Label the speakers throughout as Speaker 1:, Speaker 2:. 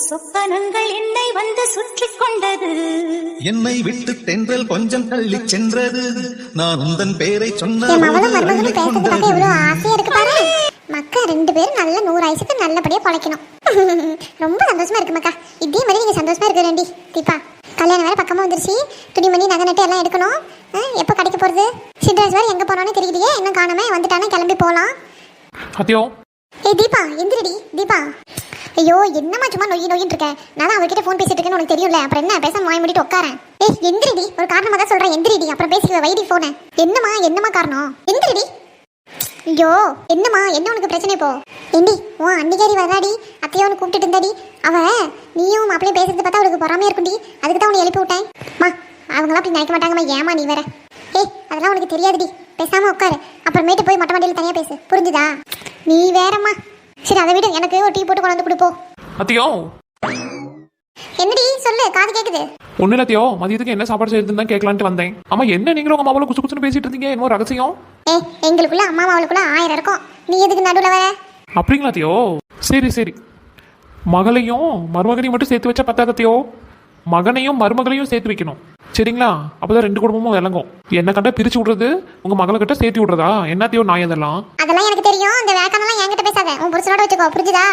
Speaker 1: சொப்பனங்கள் என்னை வந்து சுற்றி கொண்டது.
Speaker 2: என்னை விட்டு தென்றல் கொஞ்சம் தள்ளி சென்றது. நான் உந்தன் பேரை சொன்ன
Speaker 3: மக்கா 2 பேரும் நல்ல 100 ஆயுசுக்கு நல்லபடியா பொழைக்கணும். ரொம்ப சந்தோஷமா இருக்கு மக்கா. இதே மாதிரி நீங்க சந்தோஷமா இருக்க ரெண்டி. தீபா கல்யாணம் வேற பக்கமா வந்துருச்சு. துணிமணி நகை நட்டு எல்லாம் எடுக்கணும். எப்போ கிடைக்க போறது? சிட்ரஸ் வேற எங்க போனோன்னு தெரியலையே. இன்னும் காணாம வந்துட்டானே, கிளம்பி போலாம்.
Speaker 4: அத்தியோ
Speaker 3: ஏய் தீபா எந்திரடி. தீபா ஐயோ என்னமா சும்மா நொய்யின்னு இருக்க. நான் அவர்கிட்ட ஃபோன் பேசிட்டு இருக்கேன்னு உனக்கு தெரியும்ல. அப்புறம் என்ன பேசாம வாய் மூடிட்டு உட்காரேன். ஏய் எந்திரடி, ஒரு காரணமா தான் சொல்றேன். எந்திரடி, அப்புறம் பேசிக்க. வைடி போன. என்னமா காரணம்? எந்திரடி. ஐயோ என்னம்மா, என்ன உனக்கு பிரச்சனை இப்போ? ஏண்டி உன் அன்னிக்காரி வராடி, அத்தையோன்னு கூப்பிட்டுட்டு இருந்தாடி. அவ நீயும் மாப்பிளையும் பேசுறது பார்த்தா அவளுக்கு பொறாமையா இருக்குண்டி. அதுக்கு தான் உன்னை எழுப்பி விட்டேன். மா அவங்களாம் அப்படி நினைக்க மாட்டாங்கம்மா. ஏமா நீ வேற? ஏய் அதெல்லாம் உனக்கு தெரியாதுடி. பேசாம உட்காரு. அப்புறமேட்டு போய் மொட்டை மாடியில் தனியா பேசு, புரிஞ்சுதா? நீ வேறம்மா. சரி அதை விடு, எனக்கு ஒரு டீ போட்டு கொண்டு வந்து கொடுப்போம்.
Speaker 4: அத்தியோ
Speaker 3: என்னடி சொல்லு, காது கேக்குது.
Speaker 4: ஒண்ணு இல்ல அத்தியோ, மதியத்துக்கு என்ன சாப்பாடு செய்யறதுன்னு தான் கேட்கலான்ட்டு வந்தேன். ஆமா என்ன நீங்களும் உங்க மாவள குசு குசுன்னு பேசிட்டு இருந்தீங்க, என்ன ரகசியம்?
Speaker 3: எங்களுக்குள்ள அம்மா அவளுக்குள்ள 1000 இருக்கும். நீ எதுக்கு நடுவுல வர?
Speaker 4: அப்படிங்களா அத்தியோ? சரி மகளையும் மருமகனையும் மட்டும் சேர்த்து வச்சா பத்தாது அத்தியோ. மகனையும் மருமகளையும் சேர்த்து வைக்கணும், சரிங்களா? அப்பதான் 2 குடும்பமும் விளங்கும். என்ன கண்டா பிரிச்சு விடுறது, உங்க மகளை கிட்ட சேர்த்து விடுறதா? என்னத்தையோ நான் அதெல்லாம்
Speaker 3: எனக்கு தெரியும். இந்த வேக்கானெல்லாம் என்கிட்ட பேசாத. உன் புருஷனோட வச்சுக்கோ, புரிஞ்சுதா?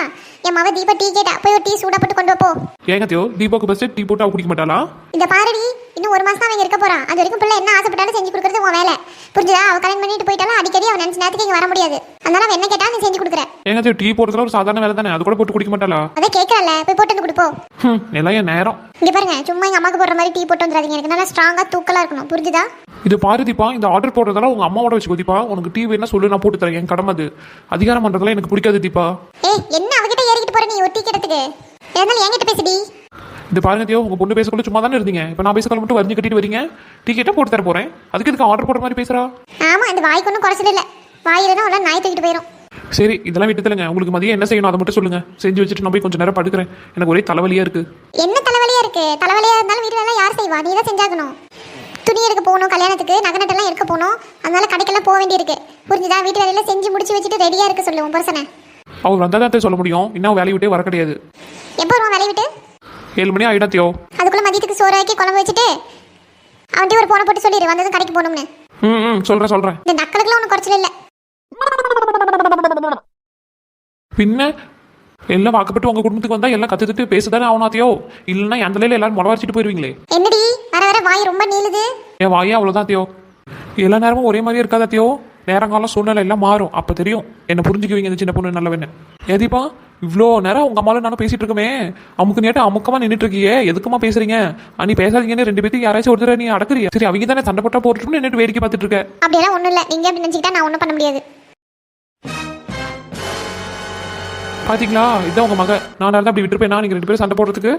Speaker 3: என் மவ தீபா டீ கேட்டா, போய் ஒரு டீ சூடா போட்டு கொண்டு போ.
Speaker 4: ஏங்க அத்தியோ, தீபாவுக்கு பஸ்ட் டீ போட்டு அவ குடிக்க மாட்டாளா?
Speaker 3: இந்த பாருடி, இன்னும் 1 மாசம் தான் அவங்க இருக்க போறான். அது வரைக்கும் பிள்ளை என்ன ஆசைப்பட்டாலும் செஞ்சு கொடுக்கறது உன் வேலை, புரிஞ்சுதா? அவ கல்யாணம் பண்ணிட்டு போயிட்டாலும் அடிக்கடி அவன் நினைச்ச நேரத்துக்கு இங்க வர முடியாது. அதனால அவன் என்ன கேட்டா நீ செஞ்சு கொடுக்குற.
Speaker 4: ஏங்க அத்தியோ, டீ போடுறதுல ஒரு சாதாரண வேலை தானே, அது கூட போட்டு குடிக்க மாட்டாளா?
Speaker 3: அதை கேட்கறல, போய் போட்டு வந்து கொடுப்போம்.
Speaker 4: எல்லாம் என் நேரம்.
Speaker 3: இங்க பாருங்க, சும்மா எங்க அம்மாக்கு போடுற மாதிரி டீ போட்டு வந்துடாதீங்க. எனக்கு நல்லா ஸ்ட்ராங்கா தூக்கலா இருக்கணும், புரிஞ்சுதா?
Speaker 4: இது பாரு தீபா, இந்த ஆர்டர் போடுறதால உங்க அம்மாவோட வச்சுக்கோ தீபா. உனக்கு டீ வேணா சொல்லு, நான் போட்டு தரேன். என் கடமை அது. அதிகாரம் பண்றதுல எனக்கு பிடிக்காது தீபா.
Speaker 3: என்ன அவகிட்ட ஏறிக்கிட்டு போற நீ? ஒரு டீ கேட்டதுக்கு எதனால என்கிட்ட பேசுடி?
Speaker 4: இது பாருங்க தியோ, உங்க பொண்ணு பேசக்குள்ள சும்மா தானே இருந்தீங்க. இப்போ நான் பேசக்கல மட்டும் வரிஞ்சு கட்டிட்டு வரீங்க. டீ கேட்டா போட்டு தர போறேன். அதுக்கு இதுக்கு ஆர்டர் போடுற மாதிரி பேசுறா?
Speaker 3: ஆமா, இந்த வாய்க்கு ஒன்றும் குறைச்சல இல்லை. வாயில தான் அவ்வளோ நாய் தூக்கிட்டு போயிடும்.
Speaker 4: சரி இதெல்லாம் விட்டு தருங்க. உங்களுக்கு மதியம் என்ன செய்யணும் அதை மட்டும் சொல்லுங்க. செஞ்சு வச்சுட்டு நான் போய் கொஞ்சம் நேரம் படுக்கிறேன். எனக்கு ஒரே தலைவலியா இருக்கு.
Speaker 3: என்ன தலைவலியா இருக்கு? தலைவலியா இருந்தாலும் வீட்டுல எல்லாம் யார் செய்வா? நீ தான் செஞ்சாகணும். துணி எடுக்க போகணும், கல்யாணத்துக்கு நகை நட்டெல்லாம் எடுக்க போகணும். அதனால கடைக்கெல்லாம் போக வேண்டியிருக்கு, புரிஞ்சுதா? வீட்டு வேலையெல்லாம் செஞ்சு முடிச்சு வச்சுட்டு ரெடியா இருக்க சொல்லு உன் பர்சனை.
Speaker 4: அவர் வந்தா தான் சொல்ல முடியும். இன்னும் வேலையை விட்டே வர கிடையாது.
Speaker 3: எப்போ வருவான் வேலையை விட்டு?
Speaker 4: 7 மணி ஆயிடும் தியோ.
Speaker 3: அதுக்குள்ள மதியத்துக்கு சோறு ஆக்கி குழம்பு வச்சுட்டு அவன்கிட்ட ஒரு போனை போட்டு சொல்லிடு, வந்ததும் கடைக்கு போகணும்னு.
Speaker 4: சொல்றேன்.
Speaker 3: இந்த நக்கலுக்குலாம் ஒன்றும் குறைச்சல இல்லை.
Speaker 4: பின்ன எல்லாம் வாக்கப்பட்டு உங்க குடும்பத்துக்கு வந்தா எல்லாம் கத்துட்டு பேசுதானே ஆகணாத்தியோ. இல்லைன்னா அந்த நிலையில எல்லாரும் முளவரைச்சிட்டு போயிருவீங்களே.
Speaker 3: என்னடி வர வர வாய் ரொம்ப நீளுது?
Speaker 4: என் வாயே அவ்வளவுதான் தியோ. எல்லா நேரமும் ஒரே மாதிரியே இருக்காதா தியோ. நேரங்காலம் சூழ்நிலை எல்லாம் மாறும். அப்ப தெரியும் என்ன புரிஞ்சுக்குவீங்க. இந்த சின்ன பொண்ணு நல்லவன்னு. ஏதீப்பா இவ்வளோ நேரம் உங்க அம்மாவும் நானும் பேசிட்டு இருக்கோமே, அமுக்கு நேட்டு அமுக்கமா நின்றுட்டு இருக்கியே, எதுக்குமா பேசுறீங்க? நீ பேசாதீங்கன்னு 2 பேருக்கு யாராச்சும் ஒருத்தர் நீ அடக்குறியா? சரி அவங்க தானே சண்டை போட்டா போட்டுட்டு நின்றுட்டு வேடிக்கை பார்த்துட்டு இருக்க.
Speaker 3: அப்படியெல்லாம் ஒன்றும் இல்லை. நீங்க அப்படி நினைச்சுக்கிட்டா நான் ஒன்றும் பண்ண முடியாது.
Speaker 4: பாத்தீங்களா, இதான் உங்க மக. நான் தான் அப்படி விட்டுருப்பேன். நீங்க 2 பேரும் சண்டை போடுறதுக்கு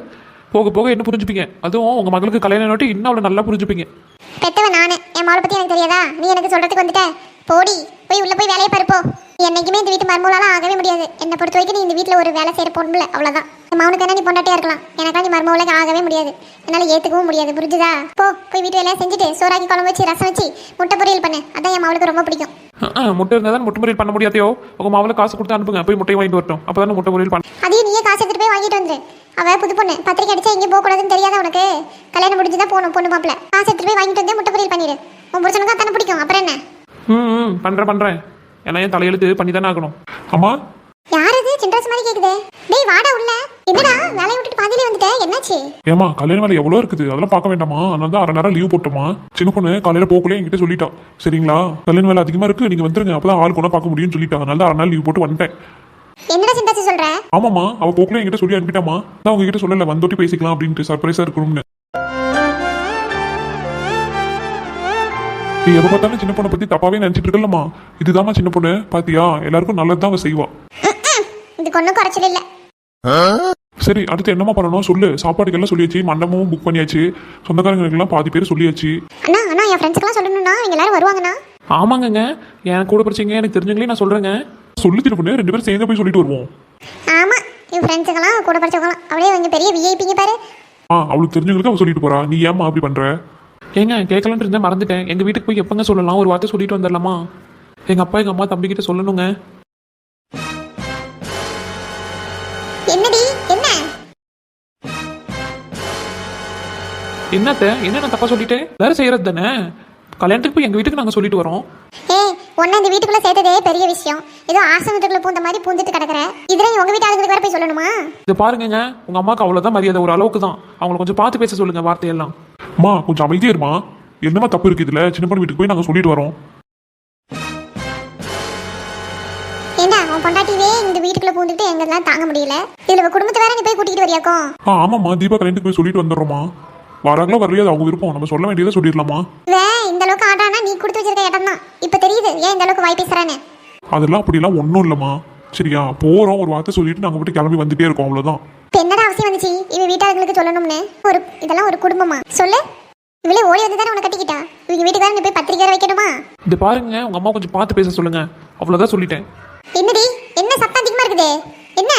Speaker 4: போக போக என்ன புரிஞ்சுப்பீங்க. அதுவும் உங்க மகளுக்கு கல்யாணம் நோட்டி இன்னும் அவ்வளோ நல்லா புரிஞ்சுப்பீங்க.
Speaker 3: பெத்தவன் நானு, என் மகளை பத்தி எனக்கு தெரியாதா? நீ எனக்கு சொல்றதுக்கு வந்துட்ட. போடி, போய் உள்ள போய் வேலையை பருப்போ. என்னைக்குமே இந்த வீட்டு மருமகளால ஆகவே முடியாது. என்னை பொறுத்த வரைக்கும் நீ இந்த வீட்டில் ஒரு வேலை செய்யற பொண்ணு, அவ்வளோதான். என் மகனுக்கு என்ன நீ பொண்டாட்டியா இருக்கலாம், எனக்கா நீ மருமகளாக ஆகவே முடியாது. என்னால் ஏற்றுக்கவும் முடியாது, புரிஞ்சுதா? போய் வீட்டு வேலையை செஞ்சுட்டு சோறாக்கி குழம்பு வச்சு ரசம் வச்சு முட்டை பொரியல் பண்ணு. அதான் என் மகளுக்கு ரொம்ப பிடிக்கும்.
Speaker 4: முட்டை இருந்தால் தான் முட்டை பொரியல் பண்ண முடியாதையோ. உங்க மாவுல காசு கொடுத்து அனுப்புங்க, போய் முட்டையை வாங்கிட்டு வரட்டும். அப்பதான் முட்டை பொரியல் பண்ண.
Speaker 3: அதையும் நீயே காசு எடுத்துட்டு போய் வாங்கிட்டு வந்துரு. அவ புது பொண்ணு, பத்திரிக்கை அடிச்சா எங்கேயும் போகக்கூடாதுன்னு தெரியாதா உனக்கு? கல்யாணம் முடிஞ்சுதான் போகணும் பொண்ணு மாப்பிள்ள. காசு எடுத்துட்டு போய் வாங்கிட்டு வந்து முட்டை பொரியல் பண்ணிடு. உன் புருஷனுக்கு அத்தனை பிடிக்கும். அப்புறம் என்ன?
Speaker 4: பண்றேன். எல்லாம் என் தலையெழுத்து பண்ணி தானே ஆகணும். அம்மா
Speaker 3: யார் அது? சின்ராஸ் மாதிரி கேக்குதே. டேய் வாடா உள்ள. என்னடா வேலைய விட்டுட்டு பாதியிலே வந்துட்ட? என்னாச்சு?
Speaker 5: ஏமா கல்யாண வேலை எவ்வளோ இருக்குது, அதெல்லாம் பார்க்க வேண்டாமா? அதனால தான் 1/2 நேரம் லீவ் போட்டோமா. சின்ன பொண்ணு காலையில போகல என்கிட்ட சொல்லிட்டா. சரிங்களா, கல்யாண வேலை அதிகமா இருக்கு, நீங்க வந்துருங்க, அப்பதான் ஆள் கொண்டா பார்க்க முடியும்னு சொல்லிட்டா. அதனால தான் 1/2 நாள் லீவ் போட்டு வந்துட்டேன்.
Speaker 3: என்னடா சின்ராஸ் சொல்ற?
Speaker 5: ஆமாமா, அவ போகல என்கிட்ட சொல்லி அனுப்பிட்டாமா. நான் உங்ககிட்ட சொல்லல, வந்தோட்டி பேசிக்கலாம் அப்படின்ட்டு சர்ப்ரைஸா இருக்கணும்னு. நீ எப்ப பார்த்தாலும் சின்ன பொண்ணை பத்தி தப்பாவே நினைச்சிட்டு இருக்கலமா. இதுதாம்மா சின்ன பொண்ணு, பாத்தியா? எல்லாருக்கும் நல்லதுதான் அவ செய்வா.
Speaker 3: இது ஒன்றும் குறைச்சல இல்ல.
Speaker 5: சரி அடுத்து என்னமா பண்ணணும் சொல்லு. சாப்பாடுக்கெல்லாம் சொல்லியாச்சு, மண்டபமும் புக் பண்ணியாச்சு, சொந்தக்காரங்களுக்கெல்லாம் பாதி பேர் சொல்லியாச்சு.
Speaker 3: அண்ணா என் ஃப்ரெண்ட்ஸ்க்கெல்லாம் சொல்லணும்னா இங்க எல்லாரும் வருவாங்கண்ணா.
Speaker 4: ஆமாங்கங்க, என் கூட படிச்சீங்க எனக்கு தெரிஞ்சவங்களே நான் சொல்றேங்க.
Speaker 5: சொல்லி சின்ன பொண்ணு, 2 பேரும் சேர்ந்து போய் சொல்லிட்டு வருவோம்.
Speaker 3: ஆமா, என் ஃப்ரெண்ட்ஸுக்கெல்லாம் கூட படிச்சவங்களாம் அப்படியே கொஞ்சம் பெரிய விஐபிங்க பாரு.
Speaker 5: அவளுக்கு தெரிஞ்சவங்களுக்கு அவ சொல்லிட்டு போறா. நீ ஏமா அப்படி பண்ற?
Speaker 4: ஏங்க கேட்கலான்னு இருந்தேன், மறந்துட்டேன். எங்க வீட்டுக்கு போய் எப்பங்க சொல்லலாம்? ஒரு வார்த்தை சொல்லிட்டு வந்துடலாமா? எங்க அப்பா எங்க அம்மா தம்பி கிட்ட சொல்லணுங்க.
Speaker 3: என்னடி என்ன?
Speaker 4: என்ன நான் தப்பா சொல்லிட்டேன்? எல்லாரும் செய்யறது தானே. கல்யாணத்துக்கு போய் எங்க வீட்டுக்கு நாங்க சொல்லிட்டு வரோம்.
Speaker 3: ஏய் உன்னை இந்த வீட்டுக்குள்ள சேர்த்ததே பெரிய விஷயம். ஏதோ ஆசிரமத்துக்குள்ள பூந்த மாதிரி பூந்துட்டு கிடக்குற. இதுல உங்க வீட்டு ஆளுங்களுக்கு வேற போய் சொல்லணுமா?
Speaker 4: இது பாருங்க, உங்க அம்மாவுக்கு அவ்வளவுதான் மரியாதை, ஒரு அளவுக்கு தான். அவங்கள கொஞ்சம் பார்த்து பேச சொல்லுங்க வார்த்தையெல்லாம்.
Speaker 5: அம்மா கொஞ்சம் அமைதியா இருமா. என்னமா தப்பு இருக்கு இதுல? சின்ன பொண்ணு வீட்டுக்கு போய் நாங்க சொல்லிட்டு வரோம்.
Speaker 3: ஏண்டா உன் பொண்டாட்டிவே இந்த வீட்டுக்குள்ள பூந்துட்டு எங்கெல்லாம் தாங்க முடியல. இதுல குடும்பத்தை வேற நீ போய் கூட்டிட்டு வரியாக்கும்.
Speaker 5: ஆமாம்மா, தீபா கல்யாணத்துக்கு போய் சொல்லிட்டு வந்துடுறோமா. வராங்களோ வரலையோ அது அவங்க விருப்பம். நம்ம சொல்ல வேண்டியதை சொல்லிடலாமா?
Speaker 3: இந்த அளவுக்கு ஆடானா நீ கொடுத்து வச்சிருக்க இடம் தான். இப்ப தெரியுது ஏன் இந்த அளவுக்கு வாய் பேசுறானே.
Speaker 5: அதெல்லாம் அப்படிலாம் ஒன்றும் இல்லைம்மா. சரியா, போறோம், ஒரு வார்த்தை சொல்லிட்டு நாங்கள் மட்டும் கிளம்பி வந்துட்டே இருக்கோம், அவ்வளோதான்.
Speaker 3: இப்போ என்னடா அவசியம் வந்துச்சு இவன் வீட்டாளுங்களுக்கு சொல்லணும்னு? இதெல்லாம் ஒரு குடும்பமா? சொல்லு. இவளே ஓடி வந்து தானே உன்னை கட்டிக்கிட்டா. இவங்க வீட்டுக்காரன் நீ போய் பத்திரிக்கை வைக்கணுமா?
Speaker 4: இது பாருங்க, உங்க அம்மா கொஞ்சம் பார்த்து பேச சொல்லுங்க, அவ்வளவுதான் சொல்லிட்டேன்.
Speaker 3: என்னடி என்ன சத்தம் அதிகமா இருக்குது? என்ன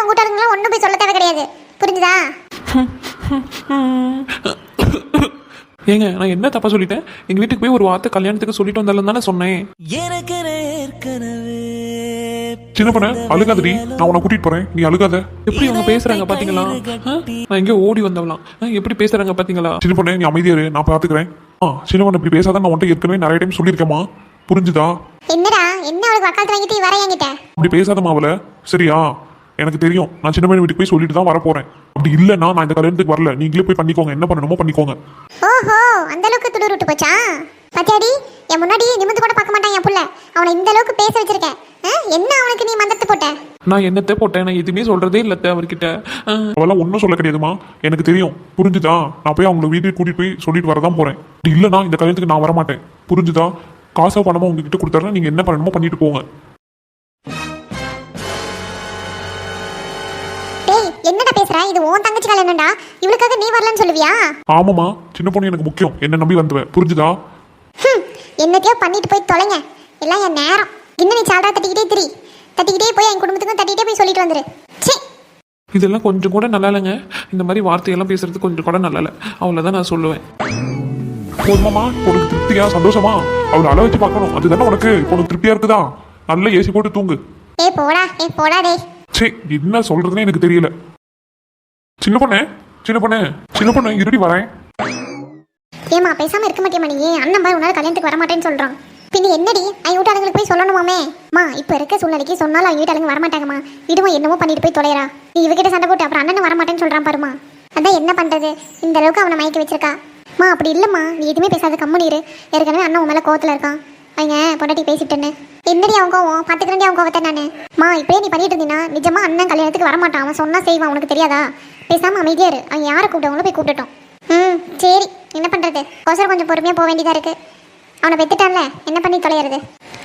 Speaker 3: உங்க வீட்டாளுங்களாம் ஒன்றும் போய் சொல்ல தேவை கிடையாது, புரிஞ்சுதா?
Speaker 4: ஏங்க நான் என்ன தப்பா சொல்லிட்டேன்? எங்க வீட்டுக்கு போய் ஒரு வார்த்தை கல்யாணத்துக்கு சொல்லிட்டு வந்தாலும் தானே சொன்னேன்.
Speaker 5: சின்ன பொண்ணு அழுகாதடி, நான் உன்னை கூட்டிட்டு போறேன், நீ அழுகாத.
Speaker 4: எப்படி அவங்க பேசுறாங்க பாத்தீங்களா? நான் எங்கேயோ ஓடி வந்தவலாம், எப்படி பேசுறாங்க பாத்தீங்களா?
Speaker 5: சின்ன பொண்ணு நீ அமைதியா இரு, நான் பாத்துக்கிறேன். சின்ன பொண்ணு இப்படி பேசாதான் நான் உன்ட்ட ஏற்கனவே நிறைய டைம் சொல்லியிருக்கேம்மா, புரிஞ்சுதா?
Speaker 3: என்னடா என்ன அவளுக்கு வக்காலத்து வாங்கிட்டு வர என்கிட்ட
Speaker 5: அப்படி பேசாதம்மா அவளை, சரியா? எனக்கு தெரியும், நான் சின்ன பொண்ணு வீட்டுக்கு போய் சொல்லிட்டு தான் வர போறேன். அப்படி இல்லைன்னா நான் இந்த கல்யாணத்துக்கு வரல, நீங்களே போய் பண்ணிக்கோங்க, என்ன பண்ணணுமோ பண்ணிக்கோங்க.
Speaker 3: ஓஹோ அந்த அளவுக்கு துடு விட்டு போச்சா? பத்தியாடி என் முன்னாடி நிமிந்து கூட பார்க்க மாட்டான் என் புள்ள. அவனை இந்த அளவுக்கு பேச வச்சிருக்கேன். என்ன அவனுக்கு நீ மந்தத்தை போட்ட?
Speaker 4: நான் என்னத்தை போட்டேன்? நான் எதுவுமே சொல்றதே இல்ல அவர்கிட்ட.
Speaker 5: அவெல்லாம் ஒன்றும் சொல்ல கிடையாதுமா, எனக்கு தெரியும், புரிஞ்சுதா? நான் போய் அவங்க வீட்டுக்கு கூட்டிட்டு போய் சொல்லிட்டு வரதான் போறேன். அப்படி இல்லைன்னா இந்த கல்யாணத்துக்கு நான் வரமாட்டேன், புரிஞ்சுதா? காசோ பணமோ உங்ககிட்ட கொடுத்தாருன்னா நீங்க என்ன பண்ணணுமோ பண்ணிட்டு போங்க.
Speaker 3: என்னடா பேசுற? இது உன் தங்கச்சி கல்யாணம்டா, இவளுக்காக நீ வரலன்னு சொல்லுவியா?
Speaker 5: ஆமாமா, சின்ன பொண்ணு எனக்கு முக்கியம், என்ன நம்பி வந்துவேன், புரிஞ்சுதா?
Speaker 3: என்னத்தையோ பண்ணிட்டு போய் தொலைங்க, எல்லாம் என் நேரம். இன்னும் நீ சால்ரா தட்டிக்கிட்டே போய் என் குடும்பத்துக்கும் தட்டிக்கிட்டே போய் சொல்லிட்டு வந்துரு.
Speaker 4: இதெல்லாம் கொஞ்சம் கூட நல்லா இல்லைங்க. இந்த மாதிரி வார்த்தையெல்லாம் பேசுறது கொஞ்சம் கூட நல்லா இல்லை, அவ்வளோதான் நான் சொல்லுவேன்.
Speaker 5: போதுமாமா, உனக்கு திருப்தியா சந்தோஷமா? அவளை அள வச்சு பார்க்கணும், அதுதானே உனக்கு இப்போ உனக்கு திருப்தியா இருக்குதா? நல்ல ஏசி போட்டு தூங்கு.
Speaker 3: ஏ போடா டேய்.
Speaker 5: சே, என்ன சொல்றதுன்னு எனக்கு தெரியல. சின்ன பொண்ணு இருடி வரேன்.
Speaker 3: ஏமா பேசாம இருக்க மாட்டியம்மா நீ? அண்ணன் பாரு உன்னால கல்யாணத்துக்கு வர மாட்டேன்னு சொல்றான். பின்ன என்னடி அவங்க வீட்டாளுங்களுக்கு போய் சொல்லணுமாமே? மா இப்ப இருக்க சூழ்நிலைக்கு சொன்னாலும் அவங்க வீட்டாளுங்க வரமாட்டாங்கம்மா. விடுமா, என்னமோ பண்ணிட்டு போய் தொலைறா. நீ இவகிட்ட சண்டை போட்டு அப்புறம் அண்ணன் வரமாட்டேன்னு சொல்றான் பாருமா. அதான் என்ன பண்றது, இந்த அளவுக்கு அவனை மயக்க வச்சிருக்கா. மா அப்படி இல்லம்மா, நீ எதுவுமே பேசாத, கம்முனீரு. ஏற்கனவே அண்ணன் உன் மேல கோவத்துல இருக்கான். அவங்க பொண்டாட்டி பேசிட்டேன்னு என்னடி அவன் கோவம்? பாத்துக்கிறேன் அவன் கோவத்தை நானு. மா இப்படியே நீ பண்ணிட்டு இருந்தீங்கன்னா நிஜமா அண்ணன் கல்யாணத்துக்கு வரமாட்டான். அவன் சொன்னா செய்வான், உனக்கு தெரியாதா? பேசாம அமைதியா இரு. அவன் யாரை கூப்பிட்டவங்களோ போய் கூப்பிட்டுட்டோம். சரி, என்ன பண்றது, கோசரம் கொஞ்சம் பொறுமையா போக வேண்டியதா இருக்கு. அவனை பெத்துட்டான்ல, என்ன பண்ணி தொலைகிறது?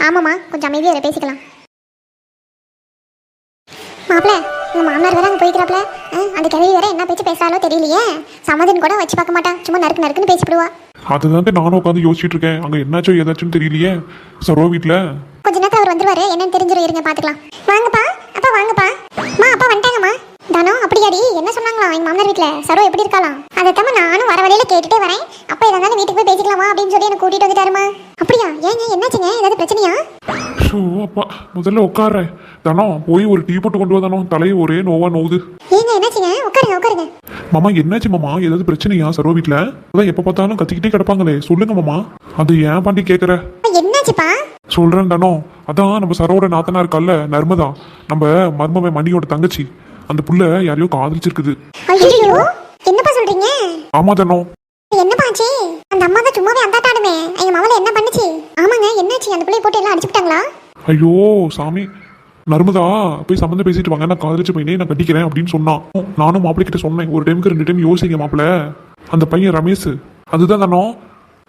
Speaker 3: ஆமாம்மா, கொஞ்சம் அமைதியா இரு, பேசிக்கலாம். மாப்பிள்ள உங்க மாமனார் வேற அங்கே போய்க்கிறாப்ல. அந்த கிழவி வேற என்ன பேச்சு பேசுறாலோ தெரியலையே. சமாதானம் கூட வச்சு பார்க்க மாட்டான், சும்மா நறுக்குன்னு பேசிவிடுவா.
Speaker 5: அதுதான் நானும் உட்காந்து யோசிச்சுட்டு இருக்கேன், அங்க என்னாச்சோ ஏதாச்சும் தெரியலையே சரோ வீட்டுல.
Speaker 3: கொஞ்ச நேரத்தில் அவர் வந்துருவாரு, என்னன்னு தெரிஞ்சிடும், இருங்க பாத்துக்கலாம். வாங்கப்பா அப்பா, வாங்கப்பா. அப்பா வந்துட்டாங்கம்மா. தானோ அப்படியாடி? என்ன சொன்னாங்களா எங்க மாமனார் வீட்டுல? சரோ எப்படி இருக்கலாம்? அதைத்தாம நானும் வர வழியில கேட்டுட்டே வரேன். அப்பா இருந்தாலும் வீட்டுக்கு போய் பேசிக்கலாமா அப்படின்னு சொல்லி எனக்கு கூட்டிட்டு வந்துட்டாருமா. அப்படியா? ஏங்க என்னாச்சுங்க, ஏதாவது பிரச்சனையா?
Speaker 5: அப்பா முதல்ல உட்கார்றேன். தானோ போய் ஒரு டீ போட்டு கொண்டு வந்தானோ, தலையை ஒரே நோவா நோவுது.
Speaker 3: ஏங்க என்னாச்சுங்க? உட்காருங்க.
Speaker 5: மாமா என்னாச்சு மாமா, ஏதாவது பிரச்சனையா சரோ வீட்டுல? அதான் எப்ப பார்த்தாலும் கத்திக்கிட்டே கிடப்பாங்களே, சொல்லுங்க மாமா. அது ஏன் பாண்டி கேக்குற?
Speaker 3: என்னாச்சுப்பா?
Speaker 5: சொல்றேன் தானோ. அதான் நம்ம சரோட நாத்தனா இருக்கல்ல நர்மதா, நம்ம மர்மமே மணியோட தங்கச்சி, அந்த புள்ள யாரையோ காதலிச்சிருக்குது.
Speaker 3: ஐயோ என்னப்பா சொல்றீங்க?
Speaker 5: ஆமா தானோ.
Speaker 3: என்னப்பா ஆச்சு? அந்த அம்மா தான் சும்மாவே அந்தாட்டாடுமே, எங்க மாமல என்ன பண்ணுச்சு? ஆமாங்க என்னாச்சு? அந்த பிள்ளைய போட்டு எல்லாம் அடிச்சுட்டாங்களா?
Speaker 5: ஐயோ சாமி, நர்மதா போய் சம்மந்தம் பேசிட்டு வாங்க, நான் காதலிச்ச பையனே நான் கட்டிக்கிறேன் அப்படின்னு சொன்னான். நானும் மாப்பிள்ளை கிட்ட சொன்னேன், ஒரு டைமுக்கு 2 டைம் யோசிங்க மாப்பிள்ள. அந்த பையன் ரமேஷ் அதுதான் தானோ.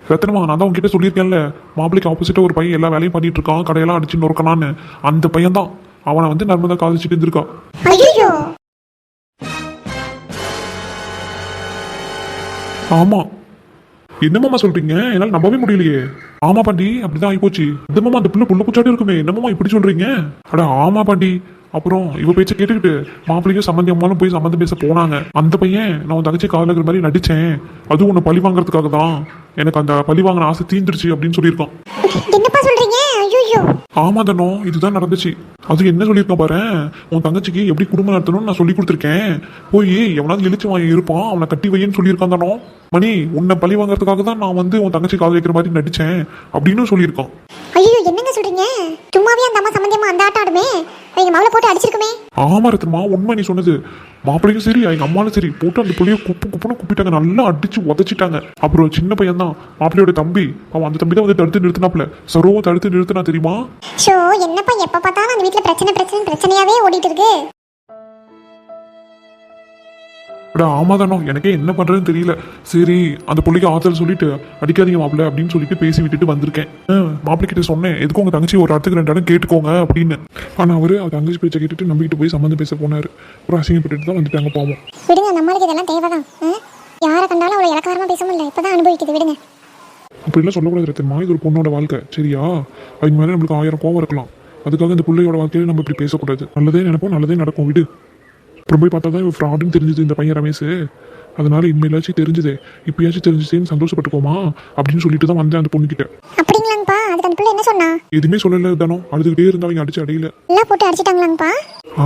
Speaker 5: ரத்தனமா நான் தான் உங்ககிட்ட சொல்லியிருக்கேன்ல, மாப்பிள்ளைக்கு ஆப்போசிட்டா ஒரு பையன் எல்லா வேலையும் பண்ணிட்டு இருக்கான், கடையெல்லாம் அடிச்சு நொறுக்கனான்னு. அந்த பையன் தான், அவனை வந்து நர்மதா காதலிச்சுட்டு இருந்திருக்கா.
Speaker 3: ஐயோ
Speaker 5: ஆமா, என்னமாமா சொல்றீங்க? என்னால நம்பவே முடியலையே. ஆமா பாண்டி, அப்படிதான் ஆயிப்போச்சு. என்னமாமா அந்த புள்ள பூச்சாட்டி இருக்குமே, என்னமாமா இப்படி சொல்றீங்க? அட ஆமா பாண்டி. அப்புறம் இவ பேச்ச கேட்டுக்கிட்டு மாப்பிள்ளையும் சம்மந்தி அம்மாலும் போய் சம்மந்தம் பேச போனாங்க. அந்த பையன் நான் உன் தங்கச்சி காதல் இருக்கிற மாதிரி நடிச்சேன், அதுவும் உன்னை பழி வாங்குறதுக்காக தான், எனக்கு அந்த பழி வாங்கின ஆசை தீந்துருச்சு அப்படின்னு சொல்லியிருக்கான்.
Speaker 3: என்னப்பா சொல்றீங்க? ஐயோ
Speaker 5: ஆமா தானோ இதுதான் நடந்துச்சு. அது என்ன சொல்லியிருக்கேன் பாரு, உன் தங்கச்சிக்கு எப்படி குடும்பம் நடத்தணும்னு நான் சொல்லி கொடுத்துருக்கேன். போய் எவனாவது இழிச்சு வாங்கி இருப்பான், அவனை கட்டி வையன்னு சொல்லியிருக்கான் தானோ. மணி உன்னை பழி வாங்குறதுக்காக தான் நான் வந்து உன் தங்கச்சி காது வைக்கிற மாதிரி நடிச்சேன் அப்படின்னு சொல்லியிருக்கான்.
Speaker 3: ஐயோ என்னங்க சொல்றீங்க? சும்மாவே அந்த அம்மா சம்பந்தமா அந்த ஆட்டம் ஆடுமே, எங்க மாவுல போட்டு அடிச்சிருக்குமே.
Speaker 5: ஆமா ரத்னமா, உண்மை நீ சொன்னது. மாப்பிள்ளையும் சரி எங்க அம்மாலும் சரி போட்டு அந்த புள்ளைய குப்புன்னு குப்பிட்டாங்க, நல்லா அடிச்சு உதச்சிட்டாங்க. அப்புறம் சின்ன பையன் தான் மாப்பிள்ளையோட தம்பி, அவன் அந்த தம்பி தான் வந்து தடுத்து நிறுத்தினாப்ல. சரோவை தடுத்து நிறுத்தினா தெரியுமா?
Speaker 3: ஷோ என்னப்பா எப்ப பார்த்தாலும் அந்த வீட்டுல பிரச்சனையாவே ஓடிட்டு இருக்கு.
Speaker 5: ஆமா தானோ, எனக்கே என்ன பண்றதுன்னு தெரியல. சரி அந்த பிள்ளைக்கு ஆத்தல் சொல்லிட்டு அடிக்காதீங்க மாப்பிள்ள அப்படின்னு சொல்லிட்டு பேசி விட்டுட்டு வந்திருக்கேன். மாப்பிள்ளை கிட்ட சொன்னேன், எதுக்கும் உங்க தங்கச்சி ஒரு இடத்துக்கு 2 இடம் கேட்டுக்கோங்க அப்படின்னு. ஆனா அவரு அவர் தங்கச்சி பேச்சை கேட்டுட்டு நம்பிக்கிட்டு போய் சம்மந்தம் பேச போனாரு. அப்புறம் அசிங்கப்பட்டு தான் வந்துட்டாங்க பாவம்.
Speaker 3: விடுங்க, நம்மளுக்கு இதெல்லாம் தேவைதான். யாரை கண்டாலும் அவ்வளோ இலக்காரமா பேச முடியல, இப்பதான் அனுபவிக்குது. விடுங்க.
Speaker 5: அப்படிலாம் சொல்லக்கூடாது ரத்தமா, இது ஒரு பொண்ணோட வாழ்க்கை சரியா? அதுக்கு மேலே நம்மளுக்கு 1000 கோவம் இருக்கலாம். அதுக்காக இந்த பிள்ளையோட வாழ்க்கையில நம்ம இப்படி பேசக்கூடாது. நல்லதே நினைப்போம், நல்லதே நடக்கும், விடு. அப்புறம் போய் பார்த்தா தான் இவன் ஃப்ராடுன்னு தெரிஞ்சுது இந்த பையன் ரமேஷ். அதனால இனிமேலாச்சும் தெரிஞ்சுது, இப்பயாச்சும் தெரிஞ்சுச்சேன்னு சந்தோஷப்பட்டுக்கோமா அப்படின்னு சொல்லிட்டு தான் வந்தேன் அந்த பொண்ணுகிட்ட.
Speaker 3: அப்படிங்களாங்கப்பா? அதுக்கு அந்த பிள்ளை என்ன சொன்னா?
Speaker 5: எதுவுமே சொல்லல தானோ, அழுதுகிட்டே இருந்தா அவங்க அடிச்சு அடையில.
Speaker 3: எல்லாம் போட்டு அடிச்சிட்டாங்களாங்கப்பா?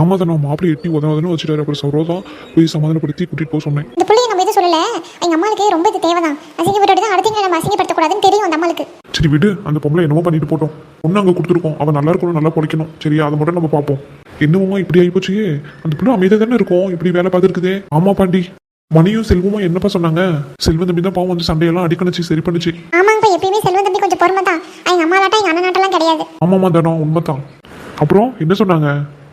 Speaker 5: ஆமா தானோ, மாப்பிள்ளை எட்டி உதவதுன்னு வச்சுட்டாரு. அப்புறம் சரோதான் போய் சமாதானப்படுத்தி கூட்டிட்டு போக சொன்னேன்.
Speaker 3: இந்த பிள்ளைய நம்ம எதுவும் சொல்லல, எங்க அம்மாளுக்கு ரொம்ப இது தேவைதான். அசிங்கப்பட்டு தான் அடுத்தவங்க நம்ம அசிங்கப்படுத்தக்கூடாதுன்னு தெரியும் அந்த அம்மாளுக்கு.
Speaker 5: சரி விடு, அந்த பொம்பளை என்னமோ பண்ணிட்டு போட்டோம். பொண்ணு அங்கே கொடுத்துருக்கோம், அவன் நல்லா இருக்கணும், நல்லா பொழைக்கணும் சரியா? அதை மட்டும் நம்ம பார்ப்போம். என்னமோ இப்படி ஆகிப்போச்சு, அந்த பிள்ளை அமைதியாக தானே இருக்கும், இப்படி வேலை பார்த்துருக்குதே. ஆமா பாண்டி, மணியும் செல்வமும் என்னப்பா சொன்னாங்க? செல்வம் தம்பி தான் பாவம் வந்து சண்டையெல்லாம் அடிக்கணுச்சு, சரி பண்ணுச்சு.
Speaker 3: ஆமாங்கப்பா, எப்பயுமே செல்வம் தம்பி கொஞ்சம் பொறுமை தான். எங்க அம்மா நாட்டா எங்க அண்ணன் நாட்டெல்லாம் கிடையாது.
Speaker 5: ஆமாம்மா தானோ, உண்மைதான். அப்புறம் என்ன சொன்னாங்க?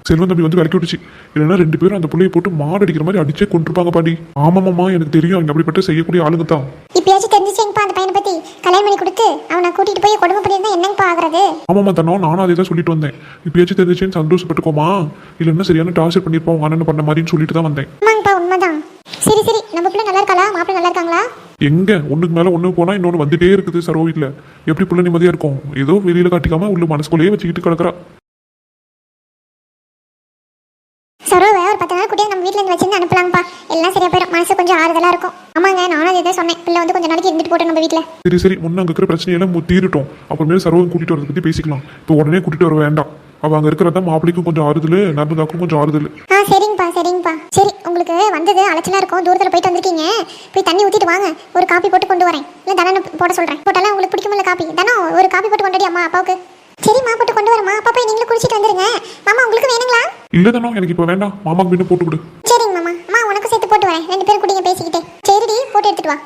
Speaker 5: செல்வம் தம்பி வந்து விளக்கி விட்டுச்சு. இல்லைன்னா 2 பேரும் அந்த பிள்ளையை போட்டு மாடு அடிக்கிற மாதிரி அடிச்சே கொண்டிருப்பாங்க பாண்டி. ஆமாம்மா எனக்கு தெரியும், அவங்க அப்படிப்பட்ட செய்யக்கூடிய ஆளுங்க தான்.
Speaker 3: இப்பயாச்சும் தெரிஞ்சுச்சேங்கப்பா அந்த பையனை பத்தி. கல்யாணம் பண்ணி கொடுத்து அவனை கூட்டிட்டு போய் கொடுமை பண்ணியிருந்தா என்னங்கப்பா ஆகுறது?
Speaker 5: ஆமாம்மா தானோ, நானும் அதே தான் சொல்லிட்டு வந்தேன். இப்பயாச்சும் தெரிஞ்சுச்சேன்னு சந்தோஷப்பட்டுக்கோமா, இல்லைன்னா சரியான டார்ச்சர் பண்ணியிருப்போம் உங்க அண்ணன் பண்ண மாதிரின்னு சொல்லிட்டு தான் வந்தேன்.
Speaker 3: ஆமாங்கப்பா, உண்மைதான். சரி சரி, நம்ம பிள்ளை நல்லா இருக்காளா? மாப்பிள்ளை நல்லா இருக்காங்களா?
Speaker 5: எங்க ஒண்ணுக்கு மேல ஒண்ணு போனா இன்னொன்னு வந்துட்டே இருக்குது சரோ வீட்டுல. எப்படி பிள்ளை நிம்மதியா இருக்கும்? ஏதோ வெளியில காட்டிக்காம உள்ள மனசுக்குள்ளேயே வச்சுக்கிட்டு கிடக்குறா.
Speaker 3: சரோவை ஒரு 10 நாள் கூட்டியே நம்ம வீட்டுல இருந்து வச்சிருந்து அனுப்பலாங்கப்பா. எல்லாம் சரியா போயிடும், மனசு கொஞ்சம் ஆறுதலா இருக்கும். ஆமாங்க, நானும் அதே தான் சொன்னேன், பிள்ளை வந்து கொஞ்சம் நாளைக்கு இருந்துட்டு போட்டோம் நம்ம வீட்டுல.
Speaker 5: சரி சரி, முன்ன அங்க இருக்கிற பிரச்சனையெல்லாம் தீரட்டும், அப்புறமே சரோவை கூட்டிட்டு வரதை பத்தி பேசிக்கலாம். இப்போ உடனே கூட்டிட்டு வர வேண்டாம். அவ அங்க இருக்கிறதா மாப்பிளைக்கும் கொஞ்சம் ஆறுதல், நர்மதாக்கும் கொஞ்சம் ஆறுதல்.
Speaker 3: சரிங்கப்பா சரிங்கப்பா. சரி, உங்களுக்கு வந்தது அலைச்சலா இருக்கும், தூரத்துல போயிட்டு வந்திருக்கீங்க. போய் தண்ணி ஊத்திட்டு வாங்க, ஒரு காப்பி போட்டு கொண்டு வரேன். இல்ல தனனை போட சொல்றேன். போட்டாலும் உங்களுக்கு பிடிக்குமில்ல காப்பி? தானோ ஒரு காப்பி போட்டு கொண்டாடி அம்மா அப்பாவுக்கு. சரிம்மா, போட்டு கொண்டு வரமா. அப்பா போய் நீங்களும் குடிச்சிட்டு வந்துருங்க. மாமா உங்களுக்கு வேணுங்களா?
Speaker 5: இல்ல தானோ, எனக்கு இப்ப வேண்டாம், மாமாக்கு வீட்டு போட்டு கொடு.
Speaker 3: சரிங்க மாமா. அம்மா உனக்கு சேர்த்து போட்டு வரேன், 2 பேரும் குடிங்க பேசிக்கிட்டே. சரிடி, போட்டு எடுத்துட்டு வா.